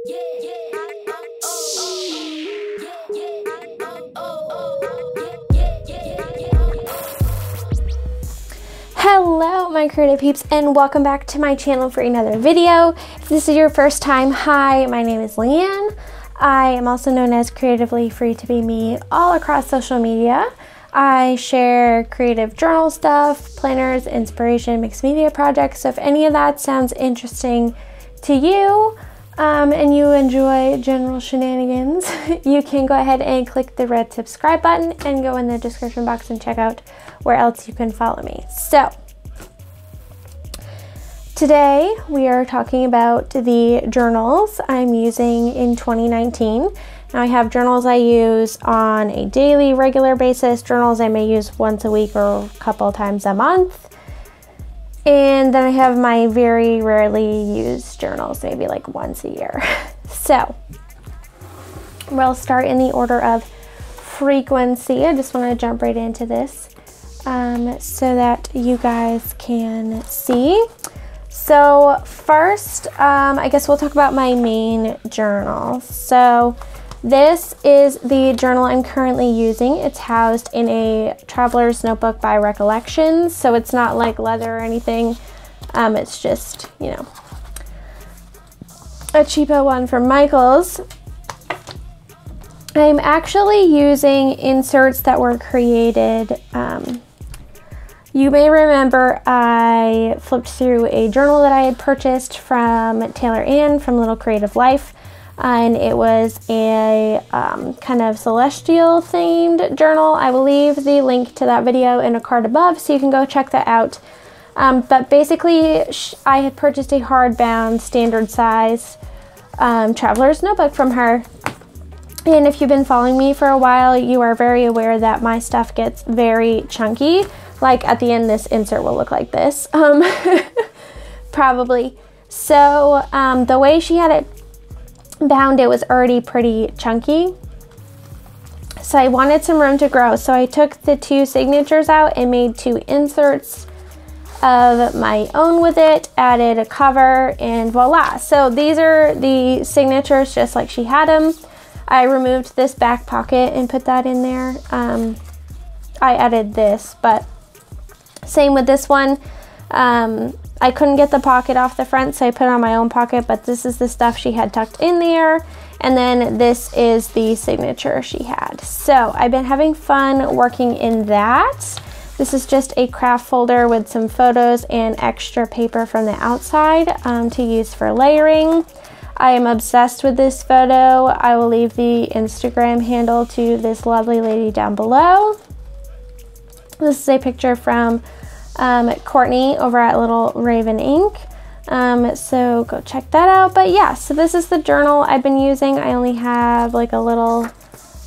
Hello my creative peeps, and welcome back to my channel for another video. If this is your first time, hi, my name is Leanne. I am also known as Creatively Free to Be Me all across social media. I share creative journal stuff, planners, inspiration, mixed media projects. So if any of that sounds interesting to you and you enjoy general shenanigans, you can go ahead and click the red subscribe button and go in the description box and check out where else you can follow me. So today we are talking about the journals I'm using in 2019. Now I have journals I use on a daily, regular basis, journals I may use once a week or a couple times a month. And then I have my very rarely used journals, maybe like once a year. So we'll start in the order of frequency. I just want to jump right into this so that you guys can see. So first, I guess we'll talk about my main journal. So this is the journal I'm currently using. It's housed in a traveler's notebook by Recollections. So it's not like leather or anything. It's just, you know, a cheapo one from Michael's. I'm actually using inserts that were created. You may remember I flipped through a journal that I had purchased from Taylor Ann from Little Creative Life, and it was a kind of celestial themed journal. I will leave the link to that video in a card above so you can go check that out. But basically I had purchased a hardbound standard size traveler's notebook from her. And if you've been following me for a while, you are very aware that my stuff gets very chunky. Like at the end, this insert will look like this, probably. So the way she had it bound, it was already pretty chunky. So I wanted some room to grow. So I took the two signatures out and made two inserts of my own with it, added a cover, and voila. So these are the signatures just like she had them. I removed this back pocket and put that in there. I added this, but same with this one. I couldn't get the pocket off the front, so I put it on my own pocket, but this is the stuff she had tucked in there. And then this is the signature she had. So I've been having fun working in that. This is just a craft folder with some photos and extra paper from the outside to use for layering. I am obsessed with this photo. I will leave the Instagram handle to this lovely lady down below. This is a picture from Courtney over at Little Raven Ink. So go check that out. But yeah, so this is the journal I've been using. I only have like a little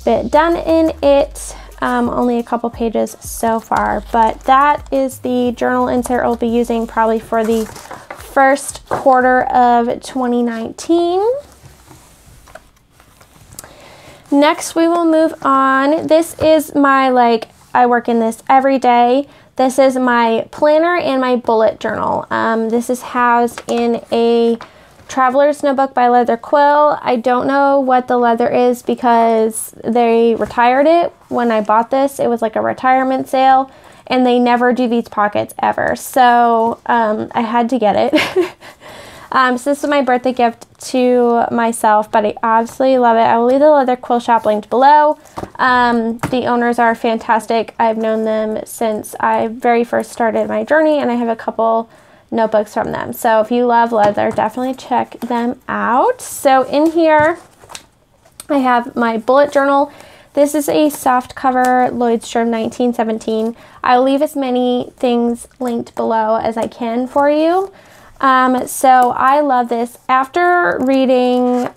bit done in it. Only a couple pages so far. But that is the journal insert I'll be using probably for the first quarter of 2019. Next, we will move on. This is my, I work in this every day. This is my planner and my bullet journal. This is housed in a traveler's notebook by Leather Quill. I don't know what the leather is because they retired it when I bought this. It was like a retirement sale, and they never do these pockets ever. So I had to get it. So this is my birthday gift to myself, but I absolutely love it. I will leave the Leather Quill shop linked below. The owners are fantastic. I've known them since I very first started my journey, and I have a couple notebooks from them. So if you love leather, definitely check them out. So in here, I have my bullet journal. This is a soft cover Lloydstrom 1917. I'll leave as many things linked below as I can for you. So I love this. After reading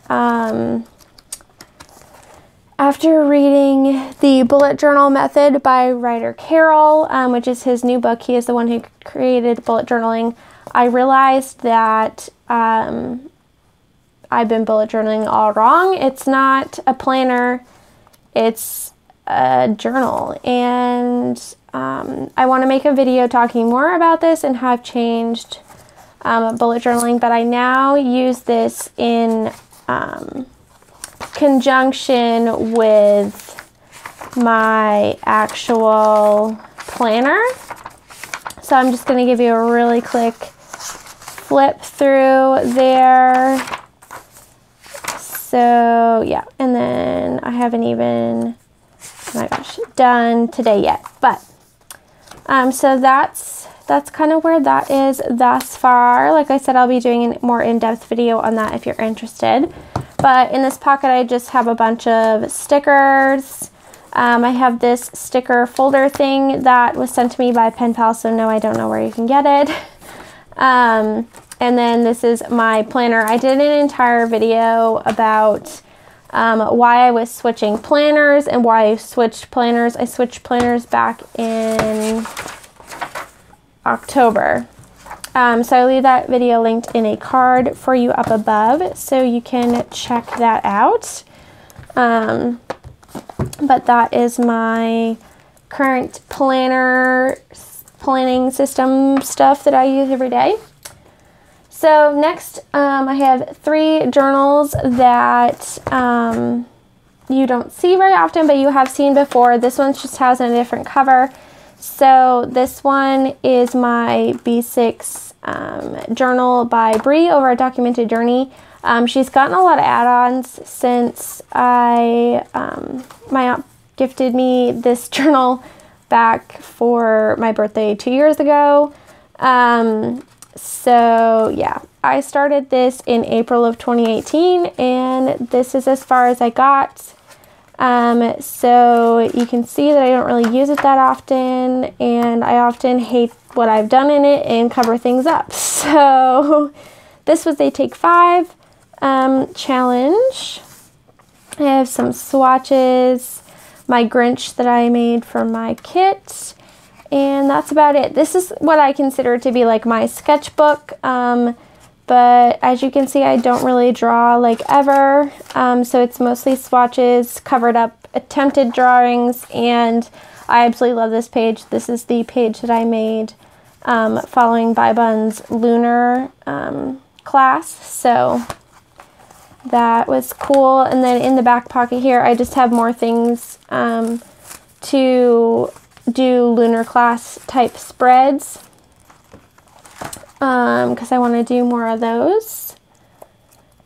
the Bullet Journal Method by Ryder Carroll, which is his new book, he is the one who created bullet journaling, I realized that I've been bullet journaling all wrong. It's not a planner, it's a journal, and I want to make a video talking more about this and how I've changed bullet journaling, but I now use this in conjunction with my actual planner. So I'm just going to give you a really quick flip through there. So yeah, and then I haven't even, oh my gosh, done today yet, but so that's kind of where that is thus far. Like I said, I'll be doing a more in-depth video on that if you're interested. But in this pocket, I just have a bunch of stickers. I have this sticker folder thing that was sent to me by Pen Pal, so no, I don't know where you can get it. And then this is my planner. I did an entire video about why I was switching planners and why I switched planners. I switched planners back in October. So I'll leave that video linked in a card for you up above so you can check that out. But that is my current planning system stuff that I use every day. So next, I have 3 journals that you don't see very often, but you have seen before. This one just has a different cover. So this one is my B6 journal by Bree over at Documented Journey. She's gotten a lot of add-ons since my aunt gifted me this journal back for my birthday 2 years ago. So yeah, I started this in April of 2018 and this is as far as I got. So you can see that I don't really use it that often and I often hate what I've done in it and cover things up. So this was a Take 5 challenge. I have some swatches, my Grinch that I made for my kit, and that's about it. This is what I consider to be like my sketchbook, but as you can see, I don't really draw like ever, so it's mostly swatches, covered up attempted drawings, and I absolutely love this page. This is the page that I made following Bybun's lunar class, so that was cool. And then in the back pocket here, I just have more things to do lunar class type spreads because I want to do more of those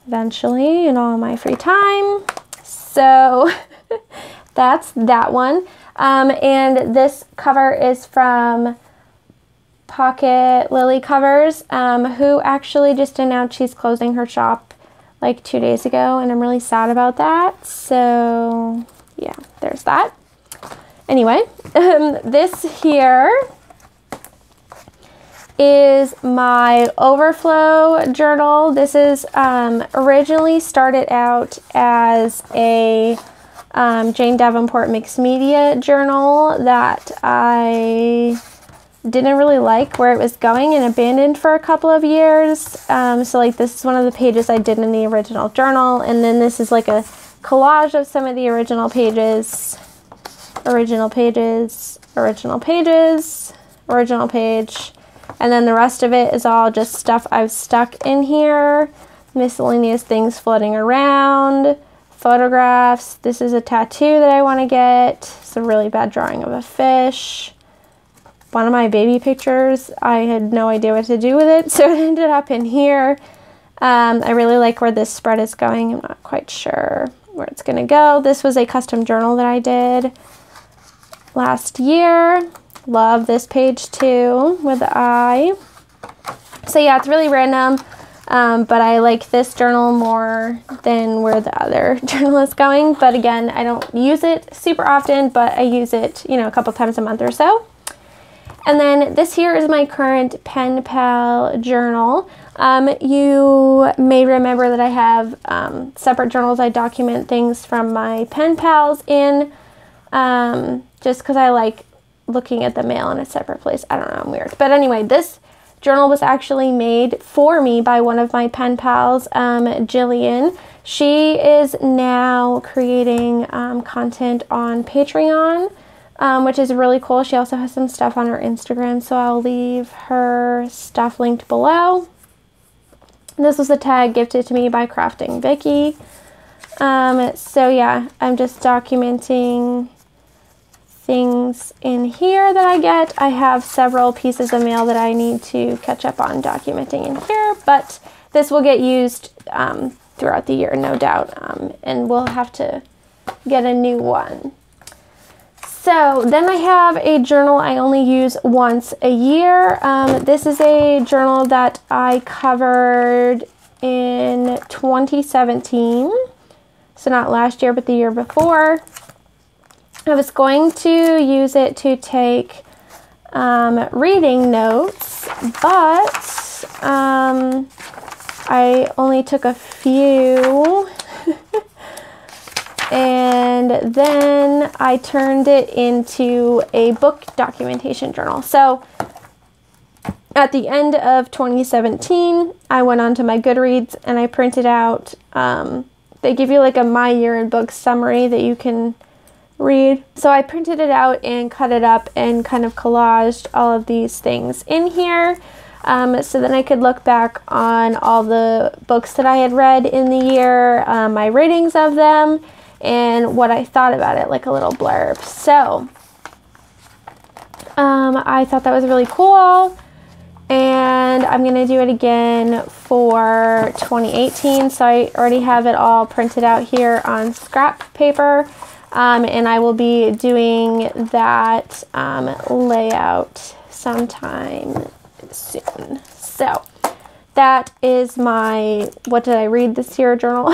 eventually in all my free time. So that's that one. And this cover is from Pocket Lily Covers, who actually just announced she's closing her shop like 2 days ago, and I'm really sad about that. So yeah, there's that. Anyway, this here is my overflow journal. This is originally started out as a Jane Davenport mixed media journal that I didn't really like where it was going and abandoned for a couple of years. So like this is one of the pages I did in the original journal, and then this is like a collage of some of the original pages, original pages, original pages, original page, and then the rest of it is all just stuff I've stuck in here, miscellaneous things floating around, photographs. This is a tattoo that I want to get. It's a really bad drawing of a fish. One of my baby pictures, I had no idea what to do with it, so it ended up in here. I really like where this spread is going. I'm not quite sure where it's going to go. This was a custom journal that I did last year. Love this page too with the eye. So yeah, it's really random, but I like this journal more than where the other journal is going. But again, I don't use it super often, but I use it, you know, a couple times a month or so. And then this here is my current Pen Pal journal. You may remember that I have separate journals I document things from my pen pals in, just because I like looking at the mail in a separate place. I don't know, I'm weird. But anyway, this journal was actually made for me by one of my pen pals, Jillian. She is now creating content on Patreon, which is really cool. She also has some stuff on her Instagram, so I'll leave her stuff linked below. This was a tag gifted to me by Crafting Vicky. So yeah, I'm just documenting things in here that I get. I have several pieces of mail that I need to catch up on documenting in here, but this will get used throughout the year, no doubt, and we'll have to get a new one. So then I have a journal I only use once a year. This is a journal that I covered in 2017. So not last year, but the year before. I was going to use it to take reading notes, but I only took a few. And then I turned it into a book documentation journal. So at the end of 2017, I went onto my Goodreads and I printed out, they give you like a My Year in Books summary that you can read. So I printed it out and cut it up and kind of collaged all of these things in here. So then I could look back on all the books that I had read in the year, my ratings of them, and what I thought about it, like a little blurb. So I thought that was really cool, and I'm gonna do it again for 2018. So I already have it all printed out here on scrap paper, and I will be doing that layout sometime soon. So that is my what did I read this year journal.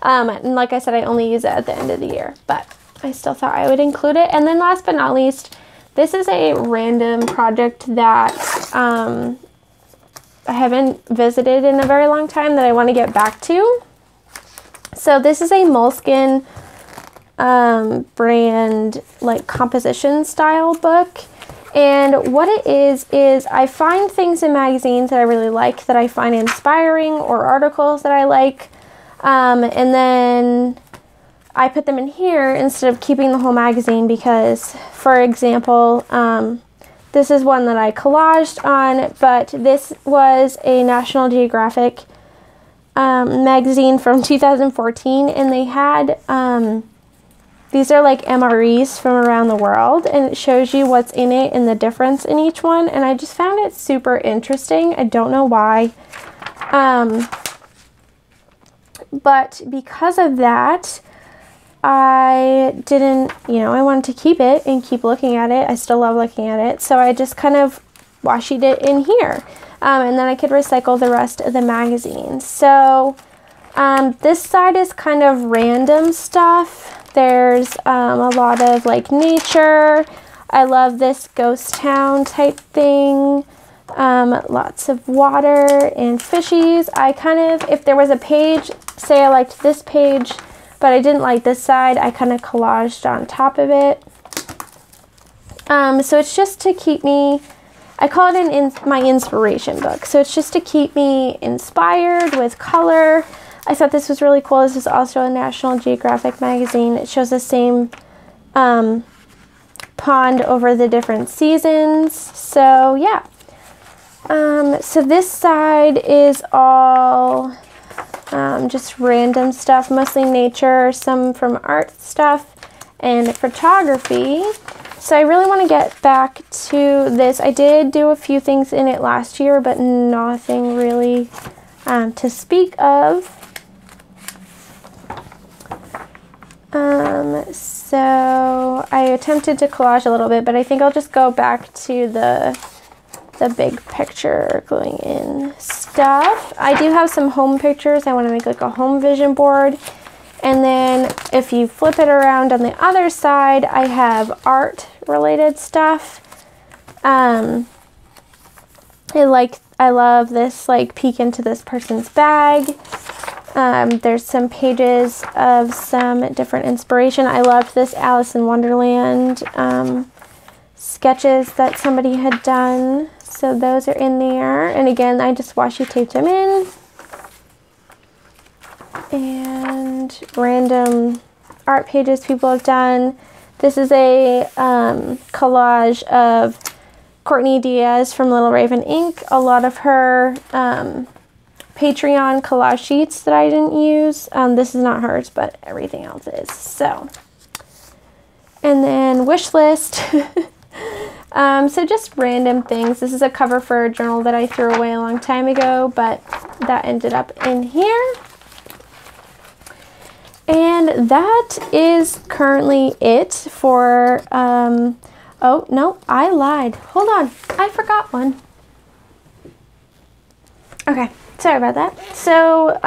And like I said, I only use it at the end of the year, but I still thought I would include it. And then last but not least, this is a random project that I haven't visited in a very long time that I want to get back to. So this is a Moleskine brand like composition style book. And what it is I find things in magazines that I really like, that I find inspiring, or articles that I like. And then I put them in here instead of keeping the whole magazine because, for example, this is one that I collaged on, but this was a National Geographic magazine from 2014, and they had, these are like MREs from around the world, and it shows you what's in it and the difference in each one, and I just found it super interesting. I don't know why. But because of that, I didn't, I wanted to keep it and keep looking at it. I still love looking at it. So I just kind of washi it in here. And then I could recycle the rest of the magazine. So this side is kind of random stuff. There's a lot of like nature. I love this ghost town type thing. Lots of water and fishies. I kind of, if there was a page, say I liked this page, but I didn't like this side, I kind of collaged on top of it. So it's just to keep me, I call it my inspiration book. So it's just to keep me inspired with color. I thought this was really cool. This is also a National Geographic magazine. It shows the same pond over the different seasons. So yeah. So this side is all just random stuff, mostly nature, some from art stuff, and photography. So I really want to get back to this. I did do a few things in it last year, but nothing really to speak of. So I attempted to collage a little bit, but I think I'll just go back to the big picture gluing in stuff. I do have some home pictures. I want to make like a home vision board. And then if you flip it around on the other side, I have art related stuff. I love this like peek into this person's bag. There's some pages of some different inspiration. I loved this Alice in Wonderland sketches that somebody had done. So those are in there. And again, I just washi taped them in. And random art pages people have done. This is a collage of Courtney Diaz from Little Raven Ink. A lot of her Patreon collage sheets that I didn't use. This is not hers, but everything else is. So, and then wish list. So just random things. This is a cover for a journal that I threw away a long time ago, but that ended up in here. And that is currently it for, oh no, I lied. Hold on, I forgot one. Okay, sorry about that. So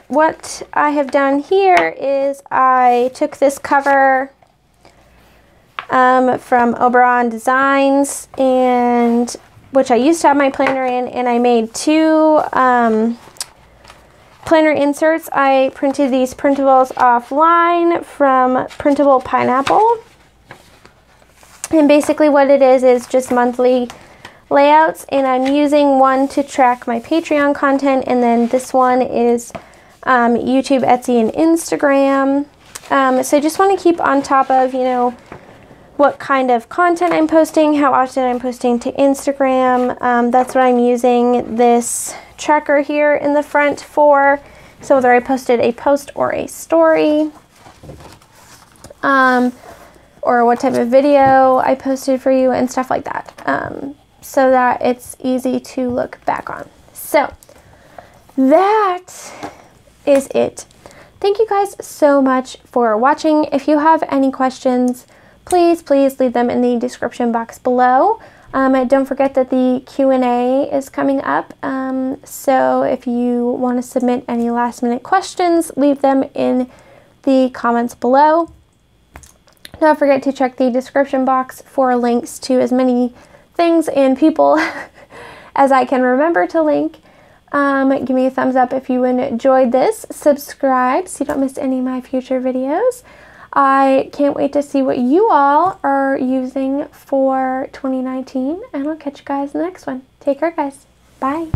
what I have done here is I took this cover from Oberon Designs, and which I used to have my planner in, and I made two planner inserts. I printed these printables offline from Printable Pineapple, and basically what it is just monthly layouts, and I'm using one to track my Patreon content, and then this one is YouTube, Etsy, and Instagram. So I just want to keep on top of, you know, what kind of content I'm posting, how often I'm posting to Instagram. That's what I'm using this tracker here in the front for. So whether I posted a post or a story, or what type of video I posted for you and stuff like that, so that it's easy to look back on. So that is it. Thank you guys so much for watching. If you have any questions, please leave them in the description box below. Don't forget that the Q&A is coming up. So if you want to submit any last minute questions, leave them in the comments below. Don't forget to check the description box for links to as many things and people as I can remember to link. Give me a thumbs up if you enjoyed this. Subscribe so you don't miss any of my future videos. I can't wait to see what you all are using for 2019, and I'll catch you guys in the next one. Take care, guys. Bye.